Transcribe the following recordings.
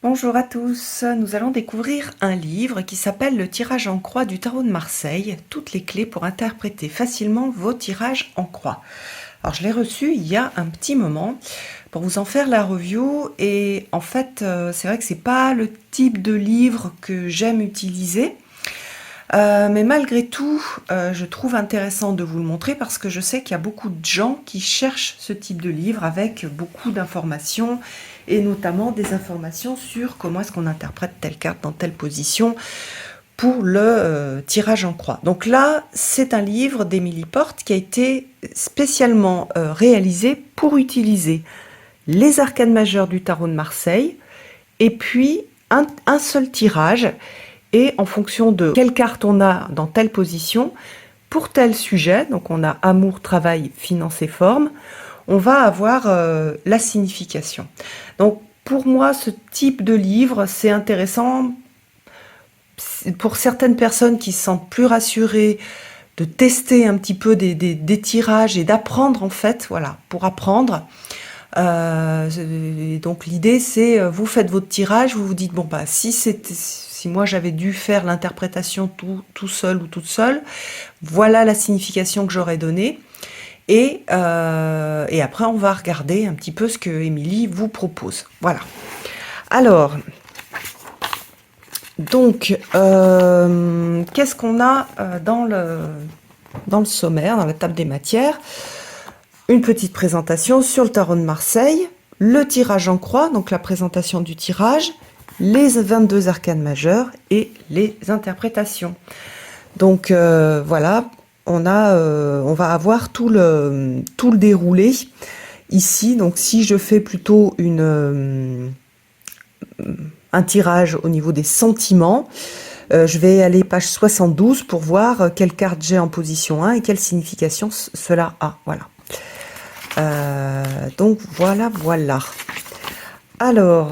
Bonjour à tous, nous allons découvrir un livre qui s'appelle Le tirage en croix du tarot de Marseille, toutes les clés pour interpréter facilement vos tirages en croix. Alors je l'ai reçu il y a un petit moment pour vous en faire la review et en fait c'est vrai que c'est pas le type de livre que j'aime utiliser. Mais malgré tout, je trouve intéressant de vous le montrer parce que je sais qu'il y a beaucoup de gens qui cherchent ce type de livre avec beaucoup d'informations et notamment des informations sur comment est-ce qu'on interprète telle carte dans telle position pour le tirage en croix. Donc là, c'est un livre d'Émilie Porte qui a été spécialement réalisé pour utiliser les arcanes majeures du tarot de Marseille et puis un seul tirage et en fonction de quelle carte on a dans telle position, pour tel sujet, donc on a amour, travail, finances et forme, on va avoir la signification. Donc pour moi, ce type de livre, c'est intéressant pour certaines personnes qui se sentent plus rassurées de tester un petit peu des tirages et d'apprendre en fait, voilà, pour apprendre. Donc l'idée c'est, vous faites votre tirage, vous vous dites, bon bah si moi j'avais dû faire l'interprétation tout seul ou toute seule, voilà la signification que j'aurais donnée. Et après on va regarder un petit peu ce que Émilie vous propose. Voilà. Alors, donc, qu'est-ce qu'on a dans le sommaire, dans la table des matières? Une petite présentation sur le tarot de Marseille, le tirage en croix, donc la présentation du tirage, les 22 arcanes majeures et les interprétations. Donc voilà, on va avoir tout le déroulé ici. Donc si je fais plutôt un tirage au niveau des sentiments, je vais aller page 72 pour voir quelle carte j'ai en position 1 et quelle signification cela a. Voilà. Donc voilà. Alors,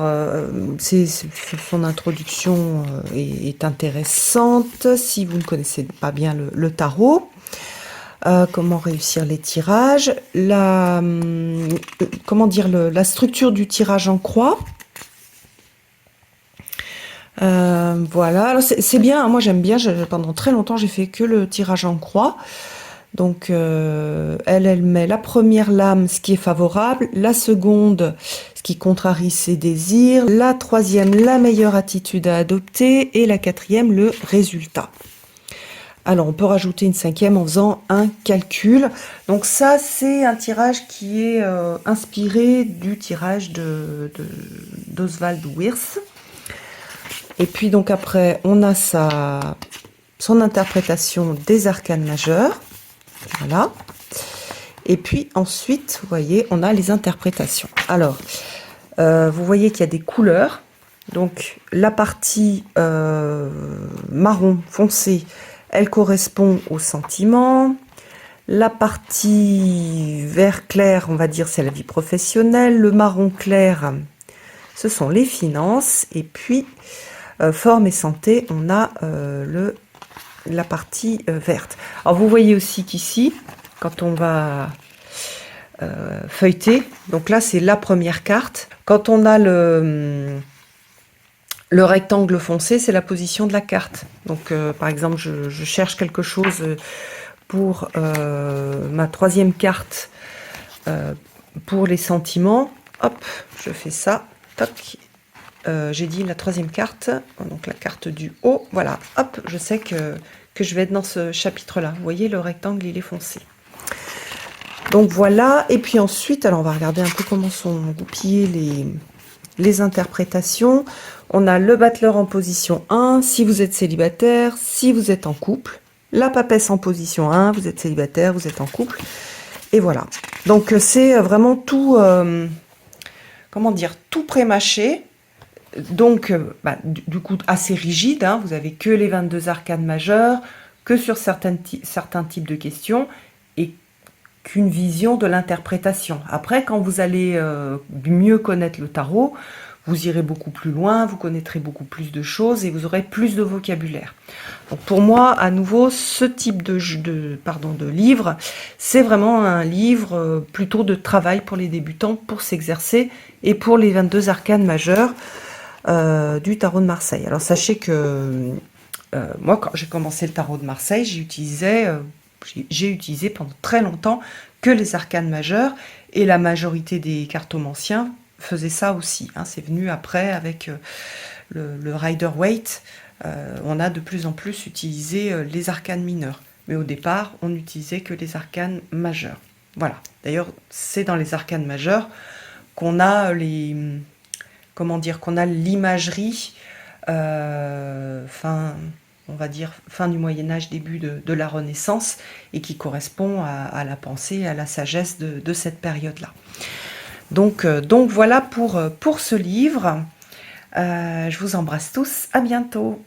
son introduction est intéressante si vous ne connaissez pas bien le tarot. Comment réussir les tirages, la structure du tirage en croix. Voilà, alors c'est bien, moi j'aime bien, pendant très longtemps j'ai fait que le tirage en croix. Donc elle met la première lame, ce qui est favorable, la seconde, ce qui contrarie ses désirs, la troisième, la meilleure attitude à adopter, et la quatrième, le résultat. Alors on peut rajouter une cinquième en faisant un calcul. Donc ça c'est un tirage qui est inspiré du tirage d'Oswald Wirth. Et puis donc après on a son interprétation des arcanes majeures. Voilà. Et puis ensuite, vous voyez, on a les interprétations. Alors, vous voyez qu'il y a des couleurs. Donc, la partie marron foncé, elle correspond au sentiment. La partie vert clair, on va dire, c'est la vie professionnelle. Le marron clair, ce sont les finances. Et puis, forme et santé, on a la partie verte. Alors vous voyez aussi qu'ici, quand on va feuilleter, donc là c'est la première carte. Quand on a le rectangle foncé, c'est la position de la carte. Donc par exemple, je cherche quelque chose pour ma troisième carte, pour les sentiments. Hop, je fais ça. Toc. J'ai dit la troisième carte, donc la carte du haut. Voilà, hop, je sais que je vais être dans ce chapitre-là. Vous voyez, le rectangle, il est foncé. Donc voilà, et puis ensuite, alors on va regarder un peu comment sont goupillées les interprétations. On a le battleur en position 1, si vous êtes célibataire, si vous êtes en couple. La papesse en position 1, vous êtes célibataire, vous êtes en couple. Et voilà. Donc c'est vraiment tout, comment dire, tout pré-mâché. Donc, du coup, assez rigide, hein, vous avez que les 22 arcanes majeures, que sur certains types de questions, et qu'une vision de l'interprétation. Après, quand vous allez mieux connaître le tarot, vous irez beaucoup plus loin, vous connaîtrez beaucoup plus de choses, et vous aurez plus de vocabulaire. Donc pour moi, à nouveau, ce type de livre, c'est vraiment un livre plutôt de travail pour les débutants, pour s'exercer, et pour les 22 arcanes majeures. du tarot de Marseille. Alors sachez que moi, quand j'ai commencé le tarot de Marseille, j'ai utilisé pendant très longtemps que les arcanes majeurs, et la majorité des cartomanciens faisaient ça aussi, hein. C'est venu après avec le Rider-Waite. On a de plus en plus utilisé les arcanes mineurs. Mais au départ, on n'utilisait que les arcanes majeurs. Voilà. D'ailleurs, c'est dans les arcanes majeurs qu'on a comment dire, qu'on a l'imagerie, on va dire fin du Moyen-Âge, début de la Renaissance, et qui correspond à la pensée, à la sagesse de cette période-là. Donc voilà pour ce livre. Je vous embrasse tous, à bientôt.